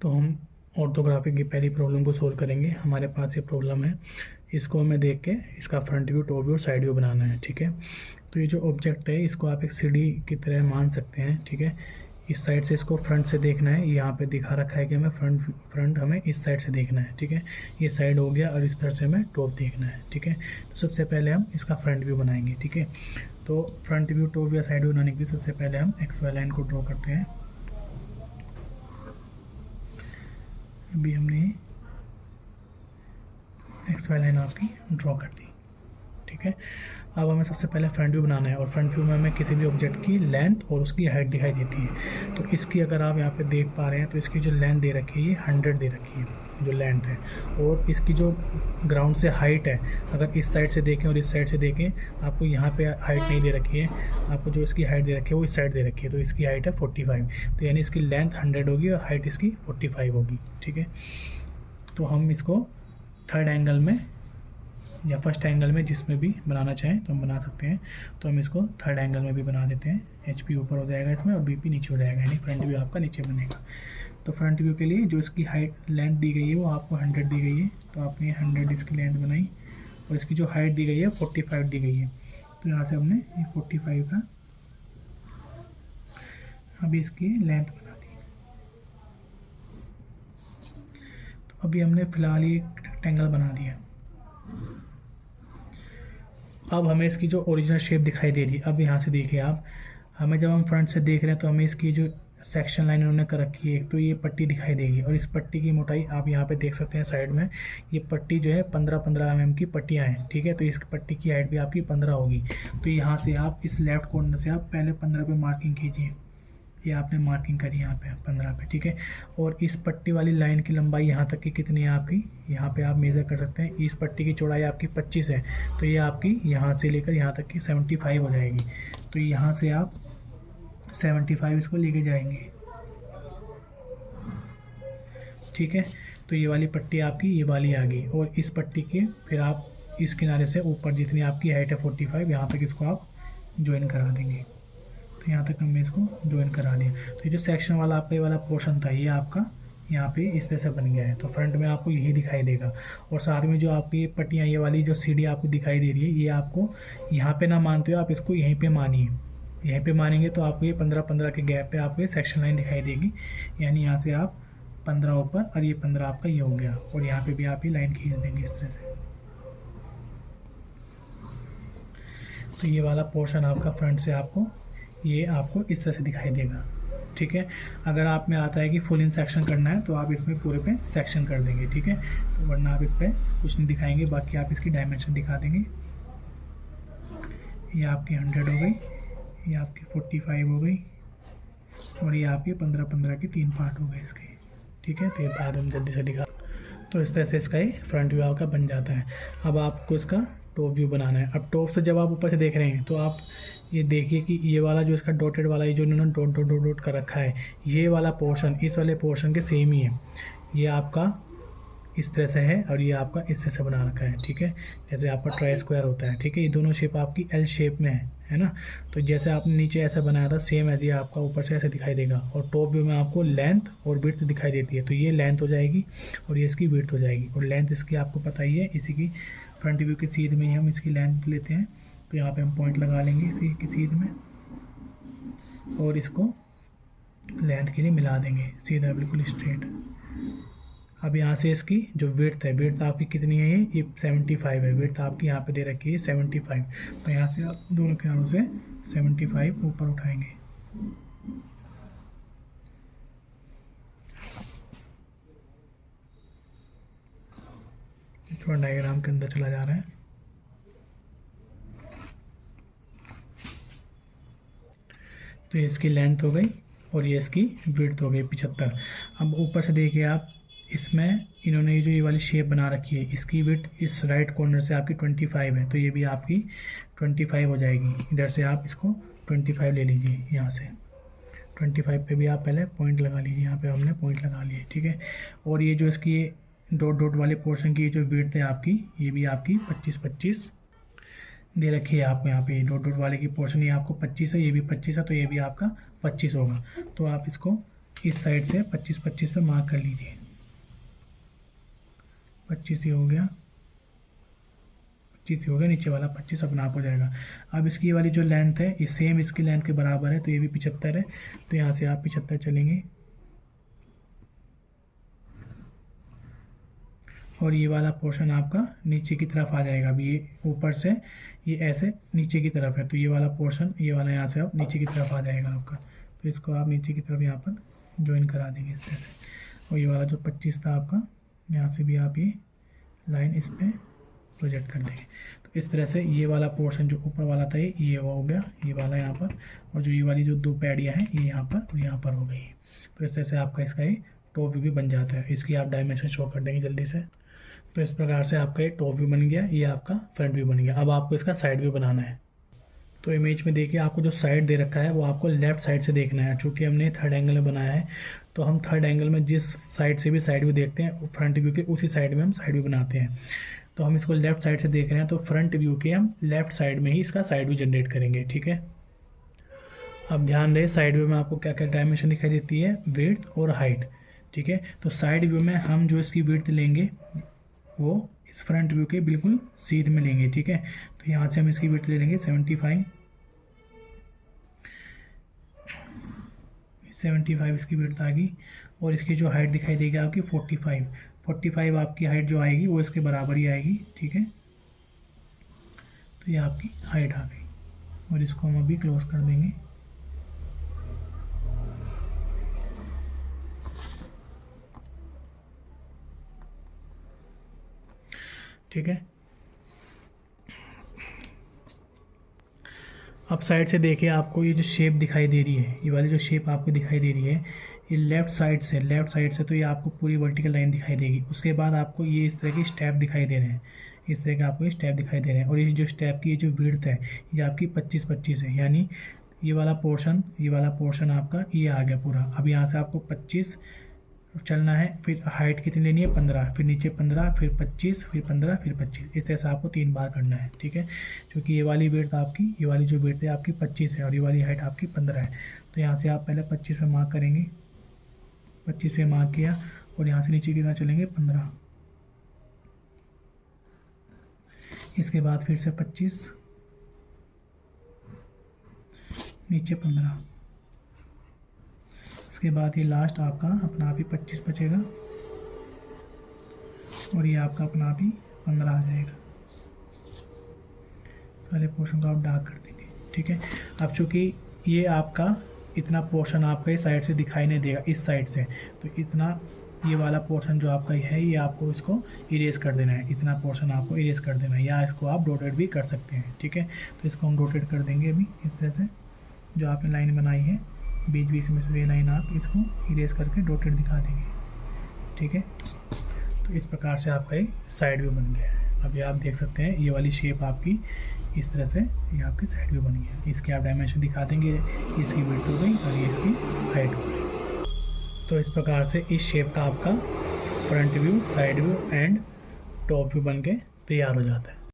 तो हम ऑर्थोग्राफी की पहली प्रॉब्लम को सोल्व करेंगे। हमारे पास ये प्रॉब्लम है, इसको हमें देख के इसका फ्रंट व्यू, टॉप व्यू और साइड व्यू बनाना है। ठीक है, तो ये जो ऑब्जेक्ट है इसको आप एक सीढ़ी की तरह मान सकते हैं। ठीक है, इस साइड से इसको फ्रंट से देखना है। यहाँ पे दिखा रखा है कि हमें फ्रंट हमें इस साइड से देखना है। ठीक है, ये साइड हो गया और इस तरह से हमें टॉप देखना है। ठीक है, तो सबसे पहले हम इसका फ्रंट व्यू बनाएंगे। ठीक है, तो front view, top view, side view बनाने के लिए सबसे पहले हम एक्स वाई लाइन को ड्रॉ करते हैं। अभी हमने एक्स वाई लाइन आपकी ड्रॉ कर दी। ठीक है, अब हमें सबसे पहले फ्रंट व्यू बनाना है और फ्रंट व्यू में हमें किसी भी ऑब्जेक्ट की लेंथ और उसकी हाइट दिखाई देती है। तो इसकी अगर आप यहाँ पे देख पा रहे हैं तो इसकी जो लेंथ दे रखी है ये 100 दे रखी है, जो लेंथ है। और इसकी जो ग्राउंड से हाइट है, अगर इस साइड से देखें और इस साइड से देखें, आपको यहाँ पे हाइट नहीं दे रखी है, आपको जो इसकी हाइट दे रखी है वो इस साइड दे रखी है। तो इसकी हाइट है 45, तो यानी इसकी लेंथ 100 होगी और हाइट इसकी 45 होगी। ठीक है, तो हम इसको थर्ड एंगल में या फर्स्ट एंगल में जिसमें भी बनाना चाहें तो हम बना सकते हैं। तो हम इसको थर्ड एंगल में भी बना देते हैं। HP ऊपर हो जाएगा इसमें और BP नीचे हो जाएगा, यानी फ्रंट व्यू आपका नीचे बनेगा। तो फ्रंट व्यू के लिए जो इसकी हाइट लेंथ दी गई है वो आपको 100 दी गई है, तो आपने 100 इसकी लेंथ बनाई और इसकी जो हाइट दी गई है 45 दी गई है। तो यहाँ से हमने ये 45 का अभी इसकी लेंथ बना दी। तो अभी हमने फ़िलहाल ये रेक्टेंगल बना दिया। अब हमें इसकी जो ओरिजिनल शेप दिखाई दे रही है, अब यहाँ से देखिए आप, हमें जब हम फ्रंट से देख रहे हैं तो हमें इसकी जो सेक्शन लाइन उन्होंने कर रखी है, एक तो ये पट्टी दिखाई देगी और इस पट्टी की मोटाई आप यहाँ पे देख सकते हैं साइड में, ये पट्टी जो है 15-15 mm की पट्टियाँ हैं। ठीक है, तो इस पट्टी की हाइट भी आपकी 15 होगी। तो यहाँ से आप इस लेफ्ट कॉर्नर से आप पहले 15 पे मार्किंग कीजिए। ये आपने मार्किंग करी यहाँ पे 15 पे। ठीक है, और इस पट्टी वाली लाइन की लंबाई यहाँ तक की कितनी है आपकी, यहाँ पे आप मेज़र कर सकते हैं। इस पट्टी की चौड़ाई आपकी 25 है, तो ये आपकी यहाँ से लेकर यहाँ तक की 75 हो जाएगी। तो यहाँ से आप 75 इसको लेके जाएंगे। ठीक है, तो ये वाली पट्टी आपकी ये वाली आ गई और इस पट्टी के फिर आप इस किनारे से ऊपर जितनी आपकी हाइट है 45, यहाँ तक इसको आप ज्वाइन करा देंगे। तो यहाँ तक हमने इसको ज्वाइन करा दिया। तो ये जो सेक्शन वाला आपका ये वाला पोर्शन था ये आपका यहाँ पे इस तरह से बन गया है। तो फ्रंट में आपको यही दिखाई देगा और साथ में जो आपकी पट्टियाँ ये वाली जो सीढ़ी आपको दिखाई दे रही है ये आपको यहाँ पे ना मानते हो आप इसको यहीं पे मानिए। यहीं पे मानेंगे तो आपको ये 15-15 के गैप पे आपको ये सेक्शन लाइन दिखाई देगी, यानी यहाँ से आप 15 ऊपर और ये 15 आपका ये हो गया और यहाँ पे भी आप ये लाइन खींच देंगे इस तरह से। तो ये वाला पोर्शन आपका फ्रंट से आपको ये आपको इस तरह से दिखाई देगा। ठीक है, अगर आप में आता है कि फुल इन सेक्शन करना है तो आप इसमें पूरे पे सेक्शन कर देंगे। ठीक है, तो वरना आप इस पर कुछ नहीं दिखाएंगे, बाकी आप इसकी डायमेंशन दिखा देंगे। ये आपकी 100 हो गई, ये आपकी 45 हो गई और ये आपके 15-15 के 3 पार्ट हो गए इसके। ठीक है, तो ये बाद हम जल्दी से दिखा। तो इस तरह से इसका ये फ्रंट व्यू आपका बन जाता है। अब आपको इसका टॉप व्यू बनाना है। अब टॉप से जब आप ऊपर से देख रहे हैं तो आप ये देखिए कि ये वाला जो इसका डॉटेड वाला, ये जो इन्होंने डॉट डॉट डॉट डॉट कर रखा है, ये वाला पोर्शन इस वाले पोर्शन के सेम ही है। ये आपका इस तरह से है और ये आपका इस तरह से बना रखा है। ठीक है, जैसे आपका ट्राई स्क्वायर होता है। ठीक है, ये दोनों शेप आपकी L शेप में है ना। तो जैसे आपने नीचे ऐसा बनाया था सेम ऐसे आपका ऊपर से ऐसे दिखाई देगा और टॉप व्यू में आपको लेंथ और विड्थ दिखाई देती है। तो ये लेंथ हो जाएगी और ये इसकी विड्थ हो जाएगी और लेंथ इसकी आपको पता ही है, इसी की फ्रंट व्यू की सीध में ही हम इसकी लेंथ लेते हैं। तो यहाँ पे हम पॉइंट लगा लेंगे इसी की सीध में और इसको लेंथ के लिए मिला देंगे सीधा बिल्कुल स्ट्रेट। अब यहाँ से इसकी जो विड्थ है, विड्थ आपकी कितनी है, ये 75 है। विड्थ आपकी यहाँ पे दे रखी है 75। तो यहाँ से आप दोनों किनारों से 75 ऊपर उठाएंगे। थोड़ा डायग्राम के अंदर चला जा रहा है। तो ये इसकी लेंथ हो गई और ये इसकी विड्थ हो गई 75। अब ऊपर से देखिए आप, इसमें इन्होंने जो ये वाली शेप बना रखी है, इसकी विड्थ इस राइट कॉर्नर से आपकी 25 है, तो ये भी आपकी 25 हो जाएगी। इधर से आप इसको 25 ले लीजिए, यहाँ से 25 पे भी आप पहले पॉइंट लगा लीजिए। यहाँ पे हमने पॉइंट लगा लिए। ठीक है, और ये जो इसकी डॉट डॉट वाले पोर्शन की जो विड्थ है आपकी, ये भी आपकी 25-25 दे रखी है आपको। यहाँ पे डॉट डॉट वाले की पोर्शन ये आपको 25 है, ये भी 25 है, तो ये भी आपका 25 होगा। तो आप इसको इस साइड से 25-25 पे मार्क कर लीजिए। 25 ही हो गया, 25 ही हो गया, नीचे वाला 25 अपना आप हो जाएगा। अब इसकी वाली जो लेंथ है ये सेम इसकी लेंथ के बराबर है, तो ये भी 75 है, तो यहाँ से आप 75 चलेंगे और ये वाला पोर्शन आपका नीचे की तरफ आ जाएगा। अभी ये ऊपर से ये ऐसे नीचे की तरफ है, तो ये वाला पोर्शन ये वाला यहाँ से आप नीचे की तरफ आ जाएगा आपका, तो इसको आप नीचे की तरफ यहाँ पर ज्वाइन करा देंगे इस तरह से। और ये वाला जो 25 था आपका, यहाँ से भी आप ये लाइन इस पर प्रोजेक्ट कर देंगे। तो इस तरह से ये वाला पोर्शन जो ऊपर वाला था ये हो गया, ये वाला यहाँ पर, और जो ये वाली जो 2 पैडियाँ हैं ये यहाँ पर और यहाँ पर हो गई। तो इस तरह से आपका इसका ये टॉप व्यू भी बन जाता है। इसकी आप डायमेंशन शो कर देंगे जल्दी से। तो इस प्रकार से आपका ये टॉप व्यू बन गया, ये आपका फ्रंट व्यू बन गया। अब आपको इसका साइड व्यू बनाना है। तो इमेज में देखिए आपको जो साइड दे रखा है वो आपको लेफ्ट साइड से देखना है। चूँकि हमने थर्ड एंगल में बनाया है, तो हम थर्ड एंगल में जिस साइड से भी साइड व्यू देखते हैं फ्रंट व्यू के उसी साइड में हम साइड व्यू बनाते हैं। तो हम इसको लेफ्ट साइड से देख रहे हैं, तो फ्रंट व्यू के हम लेफ्ट साइड में ही इसका साइड व्यू जनरेट करेंगे। ठीक है, अब ध्यान रहे साइड व्यू में आपको क्या क्या डायमेंशन दिखाई देती है, विड्थ और हाइट। ठीक है, तो साइड व्यू में हम जो इसकी विड्थ लेंगे वो इस फ्रंट व्यू के बिल्कुल सीध में लेंगे। ठीक है, तो यहाँ से हम इसकी विड्थ ले लेंगे 75 इसकी विड्थ आ गई, और इसकी जो हाइट दिखाई देगी आपकी 45 आपकी हाइट जो आएगी वो इसके बराबर ही आएगी। ठीक है, तो ये आपकी हाइट आ गई, और इसको हम अभी क्लोज कर देंगे। ठीक है, अब साइड से देखिए आपको ये जो शेप दिखाई दे रही है, ये वाली जो शेप आपको दिखाई दे रही है ये लेफ़्ट साइड से तो ये आपको पूरी वर्टिकल लाइन दिखाई देगी। उसके बाद आपको ये इस तरह की स्टेप दिखाई दे रहे हैं, इस तरह के आपको ये स्टेप दिखाई दे रहे हैं। और ये जो स्टेप की ये जो विड्थ है ये आपकी 25-25 है, यानी ये वाला पोर्शन आपका ये आ गया पूरा। अब यहाँ से आपको 25 चलना है, फिर हाइट कितनी लेनी है 15, फिर नीचे 15, फिर 25, फिर 15, फिर 25, इस तरह से आपको 3 बार करना है। ठीक है, क्योंकि ये वाली विड्थ है आपकी 25 है और ये वाली हाइट आपकी 15 है। तो यहाँ से आप पहले 25 पे मार्क करेंगे, 25 पे मार्क किया और यहाँ से नीचे कितना चलेंगे 15, इसके बाद फिर से 25, नीचे 15, इसके बाद ये लास्ट आपका अपना आप ही 25 बचेगा और ये आपका अपना आप ही 15 आ जाएगा। सारे पोर्शन को आप डार्क कर देंगे। ठीक है, अब चूँकि ये आपका इतना पोर्शन आपका इस साइड से दिखाई नहीं देगा, इस साइड से, तो इतना ये वाला पोर्शन जो आपका है ये आपको इसको इरेज कर देना है, इतना पोर्शन आपको इरेज कर देना है, या इसको आप रोटेट भी कर सकते हैं। ठीक है, तो इसको हम रोटेट कर देंगे अभी इस तरह से। जो आपने लाइन बनाई है बीच में से ये लाइन आप इसको इरेज करके डॉटेड दिखा देंगे। ठीक है, तो इस प्रकार से आपका ये साइड व्यू बन गया है। अभी आप देख सकते हैं ये वाली शेप आपकी इस तरह से ये आपकी साइड व्यू बनी है। इसके आप डायमेंशन दिखा देंगे, इसकी विड्थ हो गई और ये इसकी हाइट हो गई। तो इस प्रकार से इस शेप का आपका front view, side view and top view बन के तैयार हो जाता है।